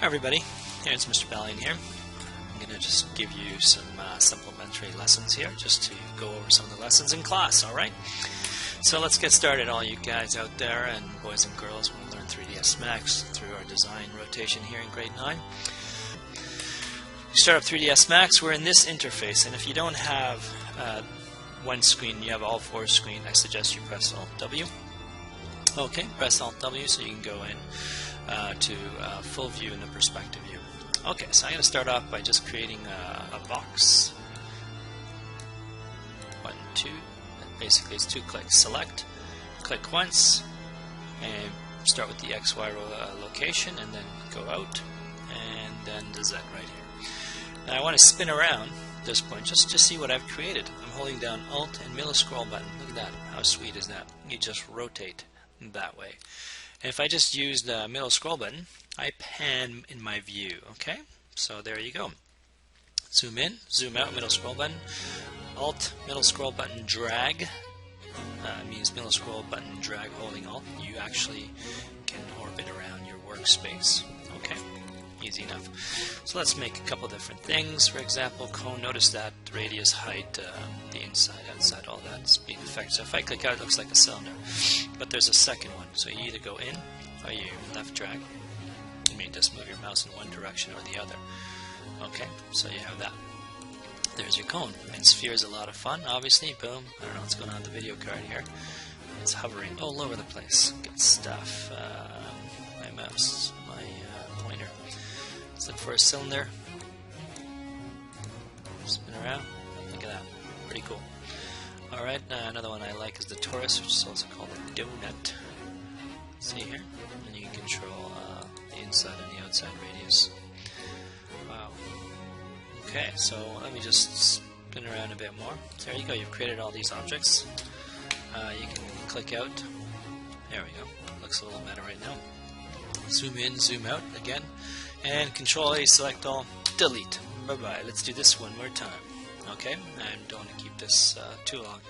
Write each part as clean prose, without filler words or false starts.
Hi everybody, it's Mr. Balian here. I'm going to just give you some supplementary lessons here just to go over some of the lessons in class, alright? So let's get started, all you guys out there and boys and girls who want to learn 3ds Max through our design rotation here in grade 9. You start up 3ds Max, we're in this interface, and if you don't have one screen, you have all four screens, I suggest you press Alt-W. Okay, press Alt-W so you can go in to full view in the perspective view. Okay, so I'm going to start off by just creating a box. 1, 2, basically it's 2 clicks. Select, click once, and start with the XY location, and then go out, and then the Z right here. Now I want to spin around at this point just to see what I've created. I'm holding down Alt and middle scroll button. Look at that. How sweet is that? You just rotate that way. And if I just use the middle scroll button, I pan in my view, okay? So there you go. Zoom in, zoom out, middle scroll button. Alt, middle scroll button, drag. Means middle scroll button, drag, holding Alt. You actually can orbit around your workspace, okay? Easy enough. So let's make a couple different things. For example, cone, notice that radius, height, the inside, outside, all that's being affected. So if I click out, it looks like a cylinder. But there's a second one. So you either go in or you left drag. You may just move your mouse in one direction or the other. Okay, so you have that. There's your cone. And sphere is a lot of fun, obviously. Boom. I don't know what's going on with the video card here. It's hovering all over the place. Good stuff. My mouse, my pointer. Let's look for a cylinder. Spin around. Look at that. Pretty cool. Alright, another one I like is the torus, which is also called a donut. See here? And you can control the inside and the outside radius. Wow. Okay, so let me just spin around a bit more. So there you go. You've created all these objects. You can click out. There we go. Looks a little better right now. Zoom in, zoom out again. And Control A, select all, delete. Bye-bye. Let's do this one more time. Okay? I don't want to keep this too long.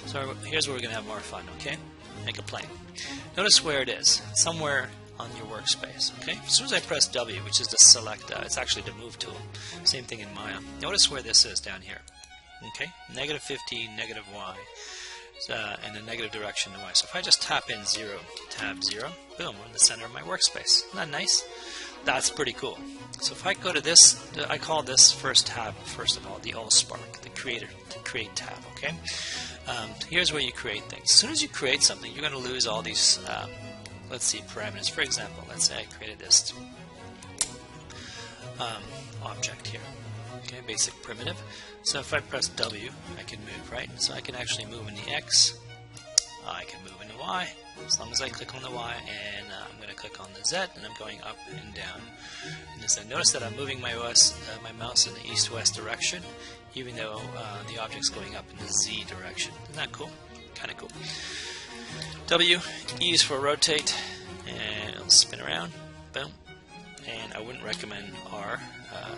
So here's where we're going to have more fun, okay? Make a plane. Notice where it is. Somewhere on your workspace, okay? As soon as I press W, which is the select, it's actually the move tool. Same thing in Maya. Notice where this is down here. Okay? -15, -Y. In the negative direction to Y. So if I just tap in 0, tab 0, boom, we're in the center of my workspace. Isn't that nice? That's pretty cool. So if I go to this, I call this first tab, first of all, the Allspark, the create tab, okay? Here's where you create things. As soon as you create something, you're going to lose all these, let's see, parameters. For example, let's say I created this object here. Okay, basic primitive. So if I press W, I can move, right? So I can actually move in the X. I can move in the Y, as long as I click on the Y, and I'm going to click on the Z, and I'm going up and down. And as I notice that I'm moving my mouse in the east-west direction, even though the object's going up in the Z direction. Isn't that cool? Kind of cool. W, E is for rotate, and it'll spin around. Boom. And I wouldn't recommend R,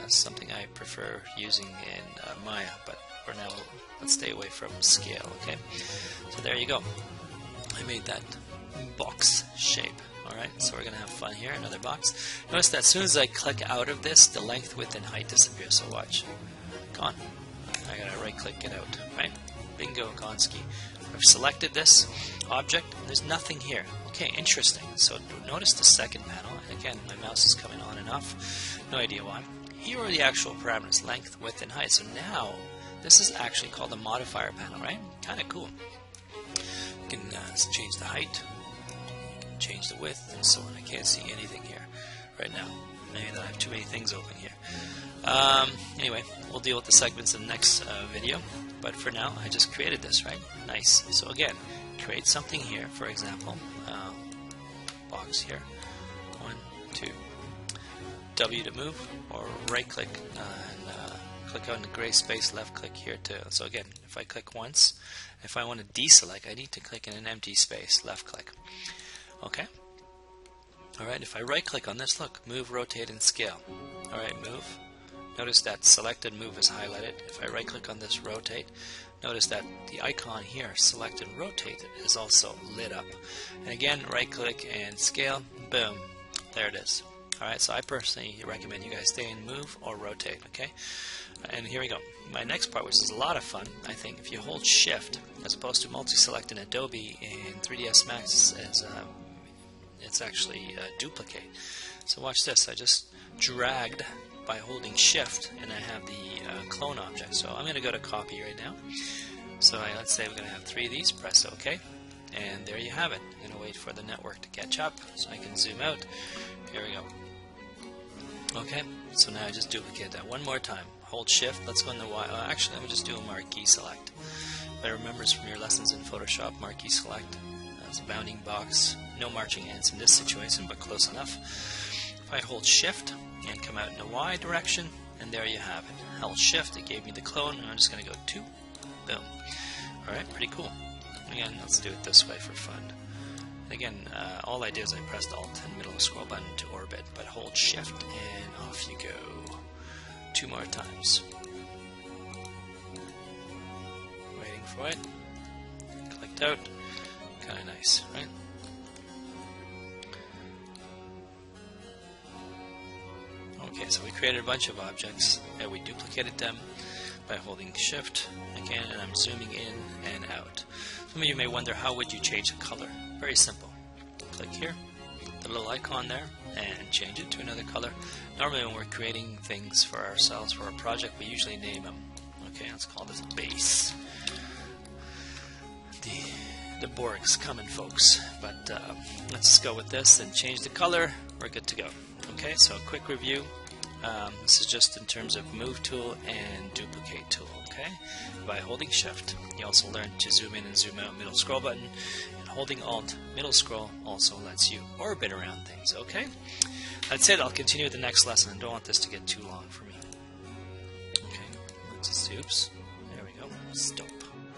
something I prefer using in Maya, but for now, let's stay away from scale, okay? So there you go. I made that box shape. Alright, so we're going to have fun here. Another box. Notice that as soon as I click out of this, the length, width, and height disappears. So watch. Gone. I got to right click, get out. Right? Bingo, Gonski. I've selected this object. There's nothing here. Okay, interesting. So notice the second panel. And again, my mouse is coming on and off. No idea why. Here are the actual parameters, length, width, and height. So now, this is actually called the modifier panel, right? Kind of cool. You can change the height, you can change the width, and so on. I can't see anything here right now. Maybe that I have too many things open here. Anyway, we'll deal with the segments in the next video. But for now, I just created this, right? Nice. So again, create something here, for example. Box here. 1, 2. W to move, or right click and click on the gray space, left click here too. So again, if I click once, if I want to deselect, I need to click in an empty space, left click. Okay? Alright, if I right click on this, look, move, rotate, and scale. Alright, move. Notice that selected move is highlighted. If I right click on this, rotate, notice that the icon here, selected rotate, is also lit up. And again, right click and scale, boom, there it is. Alright, so I personally recommend you guys stay in move or rotate, okay? And here we go. My next part, which is a lot of fun, I think, if you hold shift, as opposed to multi-select in Adobe in 3ds Max, it's actually duplicate. So watch this, I just dragged by holding shift, and I have the clone object. So I'm going to go to copy right now. So let's say we're going to have 3 of these, press OK, and there you have it. I'm going to wait for the network to catch up so I can zoom out. Here we go. Okay, so now I just duplicate that one more time. Hold shift, let's go in the Y. Actually, let me just do a marquee select. If I remembers from your lessons in Photoshop, marquee select as a bounding box. No marching ants in this situation, but close enough. If I hold shift and come out in the Y direction, and there you have it. Held shift, it gave me the clone, and I'm just going to go 2. Boom. Alright, pretty cool. Again, let's do it this way for fun. Again, all I did is I pressed Alt and middle scroll button to orbit, but hold shift and off you go. 2 more times. Waiting for it. Clicked out. Kind of nice, right? Okay, so we created a bunch of objects and we duplicated them by holding shift again, and I'm zooming in and out. Some of you may wonder, how would you change the color? Very simple. Click here, the little icon there, and change it to another color. Normally when we're creating things for ourselves, for a project, we usually name them. Okay, let's call this base. The Borg's coming, folks. But let's go with this and change the color. We're good to go. Okay, so a quick review. This is just in terms of move tool and duplicate tool, okay? By holding shift, you also learn to zoom in and zoom out, middle scroll button, and holding alt, middle scroll, also lets you orbit around things, okay? That's it. I'll continue with the next lesson. I don't want this to get too long for me. Okay, let's oops, there we go, stop.